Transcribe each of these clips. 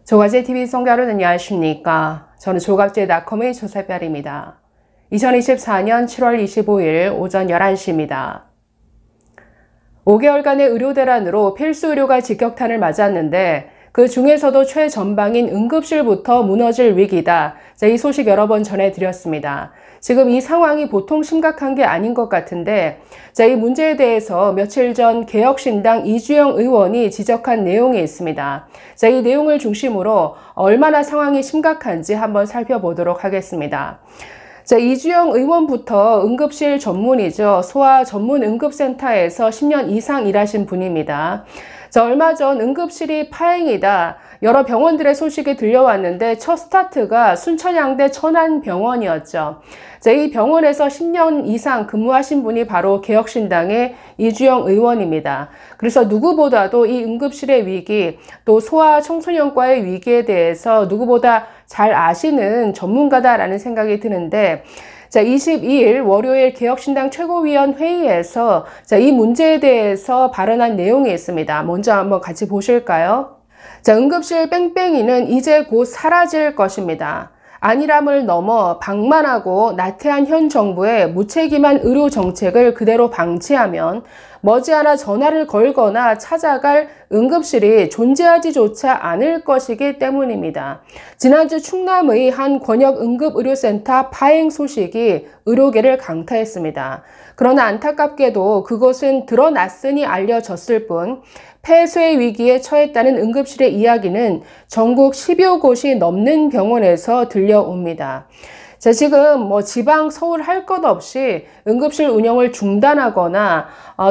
조갑제TV 시청자 여러분 안녕하십니까. 저는 조갑제닷컴의 조세별입니다. 2024년 7월 25일 오전 11시입니다. 5개월간의 의료 대란으로 필수 의료가 직격탄을 맞았는데 그 중에서도 최전방인 응급실부터 무너질 위기다. 이 소식 여러 번 전해드렸습니다. 지금 이 상황이 보통 심각한 게 아닌 것 같은데 이 문제에 대해서 며칠 전 개혁신당 이주영 의원이 지적한 내용이 있습니다. 이 내용을 중심으로 얼마나 상황이 심각한지 한번 살펴보도록 하겠습니다. 이주영 의원부터 응급실 전문이죠. 소아 전문 응급센터에서 10년 이상 일하신 분입니다. 얼마 전 응급실이 파행이다. 여러 병원들의 소식이 들려왔는데 첫 스타트가 순천향대 천안병원이었죠. 이 병원에서 10년 이상 근무하신 분이 바로 개혁신당의 이주영 의원입니다. 그래서 누구보다도 이 응급실의 위기, 또 소아 청소년과의 위기에 대해서 누구보다 잘 아시는 전문가다라는 생각이 드는데 22일 월요일 개혁신당 최고위원 회의에서 이 문제에 대해서 발언한 내용이 있습니다. 먼저 한번 같이 보실까요? 응급실 뺑뺑이는 이제 곧 사라질 것입니다. 안일함을 넘어 방만하고 나태한 현 정부의 무책임한 의료 정책을 그대로 방치하면 머지않아 전화를 걸거나 찾아갈 응급실이 존재하지조차 않을 것이기 때문입니다. 지난주 충남의 한 권역 응급의료센터 파행 소식이 의료계를 강타했습니다. 그러나 안타깝게도 그것은 드러났으니 알려졌을 뿐 폐쇄 위기에 처했다는 응급실의 이야기는 전국 10여 곳이 넘는 병원에서 들려옵니다. 지금 지방 서울 할 것 없이 응급실 운영을 중단하거나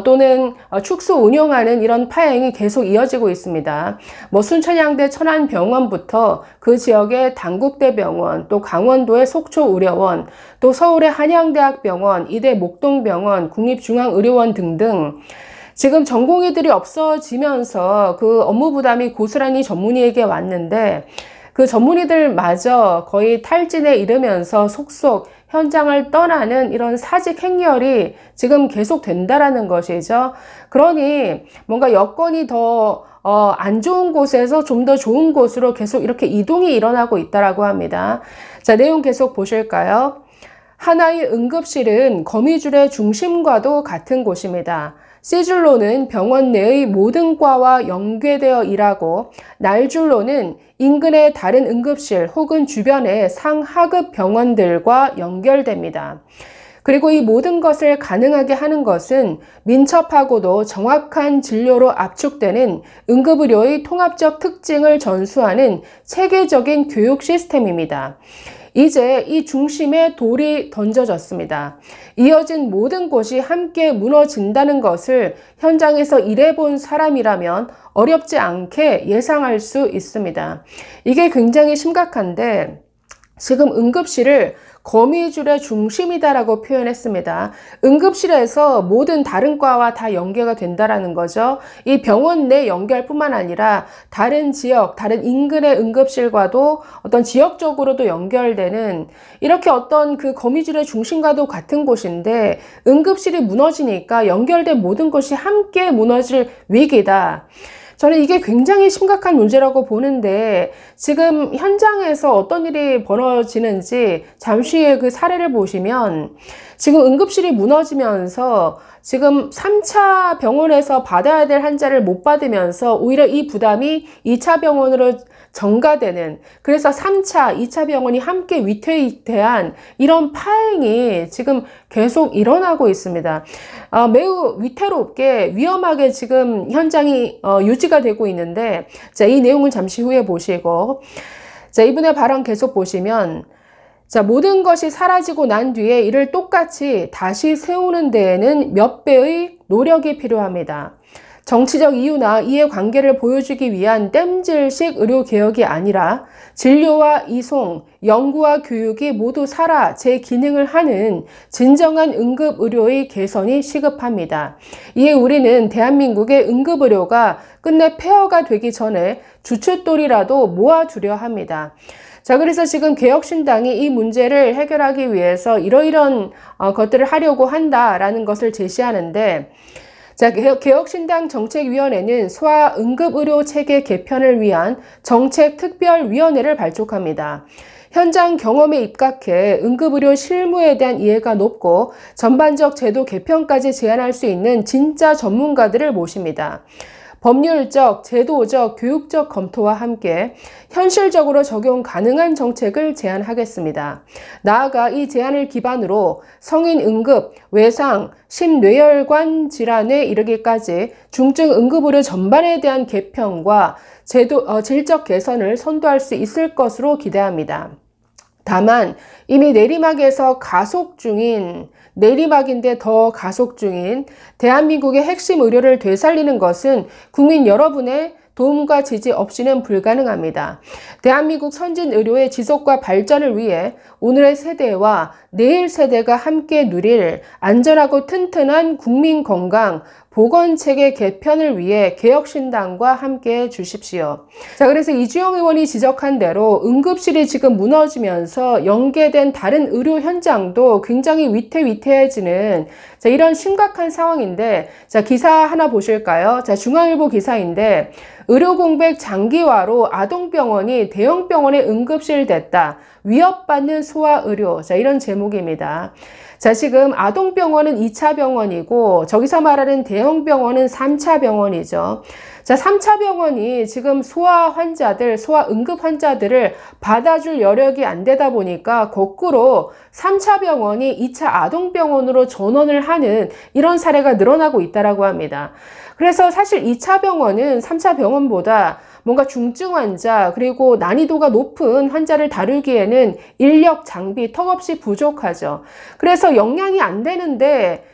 또는 축소 운영하는 이런 파행이 계속 이어지고 있습니다. 순천향대 천안병원부터 그 지역의 단국대병원, 또 강원도의 속초의료원, 또 서울의 한양대학병원, 이대 목동병원, 국립중앙의료원 등등 지금 전공의들이 없어지면서 그 업무 부담이 고스란히 전문의에게 왔는데 그 전문의들마저 거의 탈진에 이르면서 속속 현장을 떠나는 이런 사직 행렬이 지금 계속된다라는 것이죠. 그러니 뭔가 여건이 더 안 좋은 곳에서 좀 더 좋은 곳으로 계속 이렇게 이동이 일어나고 있다라고 합니다. 내용 계속 보실까요? 하나의 응급실은 거미줄의 중심과도 같은 곳입니다. C줄로는 병원 내의 모든 과와 연계되어 일하고 날줄로는 인근의 다른 응급실 혹은 주변의 상하급 병원들과 연결됩니다. 그리고 이 모든 것을 가능하게 하는 것은 민첩하고도 정확한 진료로 압축되는 응급의료의 통합적 특징을 전수하는 체계적인 교육 시스템입니다. 이제 이 중심에 돌이 던져졌습니다. 이어진 모든 곳이 함께 무너진다는 것을 현장에서 일해본 사람이라면 어렵지 않게 예상할 수 있습니다. 이게 굉장히 심각한데 지금 응급실을 거미줄의 중심이다라고 표현했습니다. 응급실에서 모든 다른 과와 다 연계가 된다라는 거죠. 이 병원 내 연결뿐만 아니라 다른 지역, 다른 인근의 응급실과도 어떤 지역적으로도 연결되는 이렇게 어떤 그 거미줄의 중심과도 같은 곳인데 응급실이 무너지니까 연결된 모든 것이 함께 무너질 위기다. 저는 이게 굉장히 심각한 문제라고 보는데 지금 현장에서 어떤 일이 벌어지는지 잠시 후에 그 사례를 보시면 지금 응급실이 무너지면서 지금 3차 병원에서 받아야 될 환자를 못 받으면서 오히려 이 부담이 2차 병원으로 전가되는, 그래서 3차, 2차 병원이 함께 위태위태한 이런 파행이 지금 계속 일어나고 있습니다. 매우 위태롭게 위험하게 지금 현장이 유지가 되고 있는데 이 내용은 잠시 후에 보시고 이분의 발언 계속 보시면 모든 것이 사라지고 난 뒤에 이를 똑같이 다시 세우는 데에는 몇 배의 노력이 필요합니다. 정치적 이유나 이해관계를 보여주기 위한 땜질식 의료개혁이 아니라 진료와 이송, 연구와 교육이 모두 살아 제 기능을 하는 진정한 응급의료의 개선이 시급합니다. 이에 우리는 대한민국의 응급의료가 끝내 폐허가 되기 전에 주춧돌이라도 모아두려 합니다. 그래서 지금 개혁신당이 이 문제를 해결하기 위해서 이러이러한 것들을 하려고 한다라는 것을 제시하는데 자, 개혁신당 정책위원회는 소아응급의료 체계 개편을 위한 정책특별위원회를 발족합니다. 현장 경험에 입각해 응급의료 실무에 대한 이해가 높고 전반적 제도 개편까지 제안할 수 있는 진짜 전문가들을 모십니다. 법률적, 제도적, 교육적 검토와 함께 현실적으로 적용 가능한 정책을 제안하겠습니다. 나아가 이 제안을 기반으로 성인 응급, 외상, 심뇌혈관 질환에 이르기까지 중증 응급의료 전반에 대한 개편과 질적 개선을 선도할 수 있을 것으로 기대합니다. 다만 이미 내리막에서 가속 중인, 내리막인데 더 가속 중인 대한민국의 핵심 의료를 되살리는 것은 국민 여러분의 도움과 지지 없이는 불가능합니다. 대한민국 선진 의료의 지속과 발전을 위해 오늘의 세대와 내일 세대가 함께 누릴 안전하고 튼튼한 국민 건강, 보건체계 개편을 위해 개혁신당과 함께 해 주십시오. 자, 그래서 이주영 의원이 지적한 대로 응급실이 지금 무너지면서 연계된 다른 의료 현장도 굉장히 위태위태해지는 이런 심각한 상황인데, 자, 기사 하나 보실까요? 자, 중앙일보 기사인데, 의료공백 장기화로 아동병원이 대형병원의 응급실 됐다. 위협받는 소아의료. 자, 이런 제목입니다. 자, 지금 아동병원은 2차 병원이고 저기서 말하는 대형병원은 3차 병원이죠. 자, 3차 병원이 지금 소아 환자들, 소아 응급 환자들을 받아줄 여력이 안 되다 보니까 거꾸로 3차 병원이 2차 아동병원으로 전원을 하는 이런 사례가 늘어나고 있다고 합니다. 그래서 사실 2차 병원은 3차 병원보다 뭔가 중증 환자 그리고 난이도가 높은 환자를 다루기에는 인력 장비 턱없이 부족하죠. 그래서 역량이 안 되는데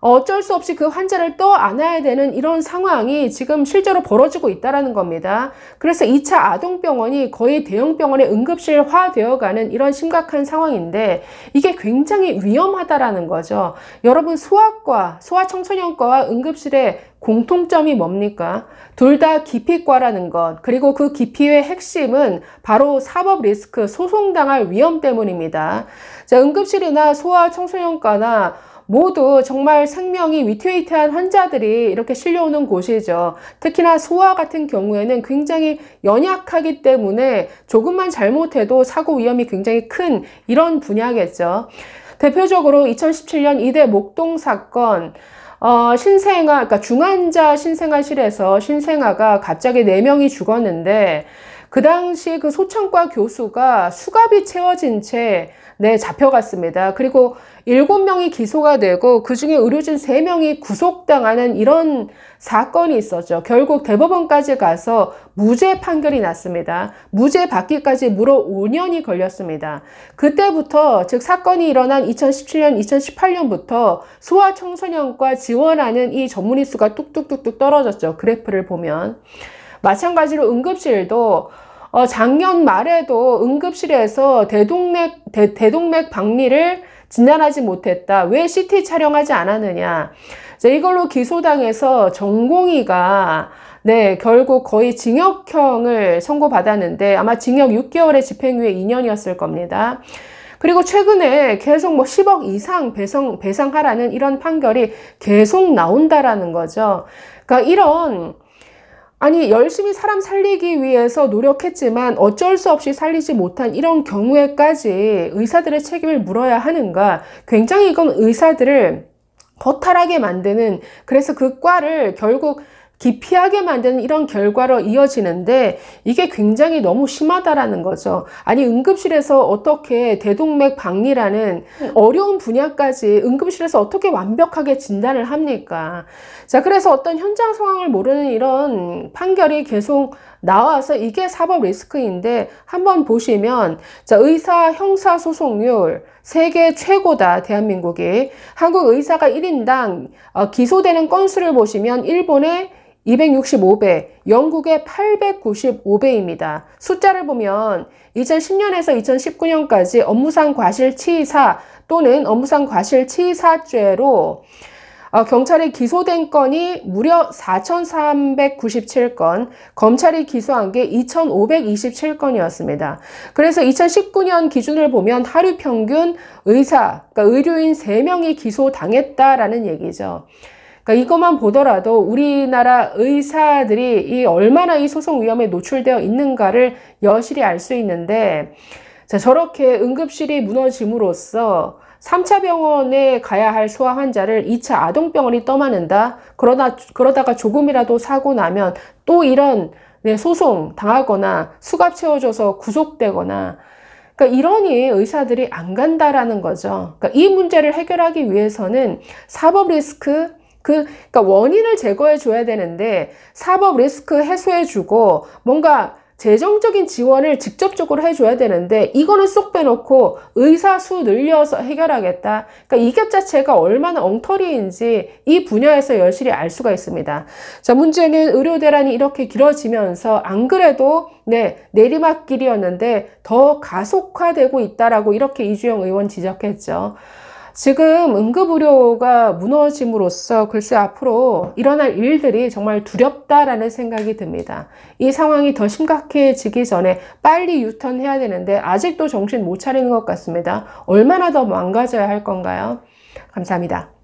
어쩔 수 없이 그 환자를 떠안아야 되는 이런 상황이 지금 실제로 벌어지고 있다는 겁니다. 그래서 2차 아동병원이 거의 대형병원의 응급실화 되어가는 이런 심각한 상황인데 이게 굉장히 위험하다라는 거죠. 여러분, 소아과, 소아청소년과와 응급실의 공통점이 뭡니까? 둘 다 기피과라는 것, 그리고 그 기피의 핵심은 바로 사법 리스크, 소송당할 위험 때문입니다. 자, 응급실이나 소아청소년과나 모두 정말 생명이 위태위태한 환자들이 이렇게 실려오는 곳이죠. 특히나 소아 같은 경우에는 굉장히 연약하기 때문에 조금만 잘못해도 사고 위험이 굉장히 큰 이런 분야겠죠. 대표적으로 2017년 이대 목동 사건, 신생아, 그러니까 중환자 신생아실에서 신생아가 갑자기 4명이 죽었는데 그 당시 그 소청과 교수가 수갑이 채워진 채 잡혀갔습니다. 그리고 7명이 기소가 되고 그중에 의료진 3명이 구속당하는 이런 사건이 있었죠. 결국 대법원까지 가서 무죄 판결이 났습니다. 무죄 받기까지 무려 5년이 걸렸습니다. 그때부터, 즉 사건이 일어난 2017년, 2018년부터 소아청소년과 지원하는 이 전문의 수가 뚝뚝뚝뚝 떨어졌죠. 그래프를 보면. 마찬가지로 응급실도 작년 말에도 응급실에서 대동맥 박리를 진단하지 못했다. 왜 CT 촬영하지 않았느냐. 자, 이걸로 기소당해서 전공의가 결국 거의 징역형을 선고받았는데 아마 징역 6개월의 집행유예 2년이었을 겁니다. 그리고 최근에 계속 10억 이상 배상하라는 이런 판결이 계속 나온다라는 거죠. 그러니까 열심히 사람 살리기 위해서 노력했지만 어쩔 수 없이 살리지 못한 이런 경우에까지 의사들의 책임을 물어야 하는가. 굉장히 이건 의사들을 허탈하게 만드는, 그래서 그 과를 결국 기피하게 만드는 이런 결과로 이어지는데 이게 굉장히 너무 심하다라는 거죠. 아니, 응급실에서 어떻게 대동맥 박리라는 어려운 분야까지 응급실에서 어떻게 완벽하게 진단을 합니까? 자, 그래서 어떤 현장 상황을 모르는 이런 판결이 계속 나와서 이게 사법 리스크인데 한번 보시면, 자, 의사 형사 소송률 세계 최고다, 대한민국이. 한국 의사가 1인당 기소되는 건수를 보시면 일본의 265배, 영국의 895배입니다. 숫자를 보면 2010년에서 2019년까지 업무상 과실치사 또는 업무상 과실치사죄로 경찰이 기소된 건이 무려 4,397건, 검찰이 기소한 게 2,527건이었습니다. 그래서 2019년 기준을 보면 하루 평균 그러니까 의료인 3명이 기소당했다라는 얘기죠. 그러니까 이것만 보더라도 우리나라 의사들이 얼마나 이 소송 위험에 노출되어 있는가를 여실히 알 수 있는데, 자, 저렇게 응급실이 무너짐으로써 3차 병원에 가야 할 소아 환자를 2차 아동병원이 떠맡는다. 그러다가 조금이라도 사고 나면 또 이런 소송 당하거나 수갑 채워줘서 구속되거나, 그러니까 이러니 의사들이 안 간다라는 거죠. 그러니까 이 문제를 해결하기 위해서는 사법 리스크, 그러니까 원인을 제거해 줘야 되는데 사법 리스크 해소해 주고 뭔가 재정적인 지원을 직접적으로 해줘야 되는데 이거는 쏙 빼놓고 의사 수 늘려서 해결하겠다. 그러니까 이 것 자체가 얼마나 엉터리인지 이 분야에서 여실히 알 수가 있습니다. 자, 문제는 의료 대란이 이렇게 길어지면서 안 그래도 내리막길이었는데 더 가속화되고 있다라고 이렇게 이주영 의원 지적했죠. 지금 응급의료가 무너짐으로써 글쎄 앞으로 일어날 일들이 정말 두렵다라는 생각이 듭니다. 이 상황이 더 심각해지기 전에 빨리 유턴해야 되는데 아직도 정신 못 차리는 것 같습니다. 얼마나 더 망가져야 할 건가요? 감사합니다.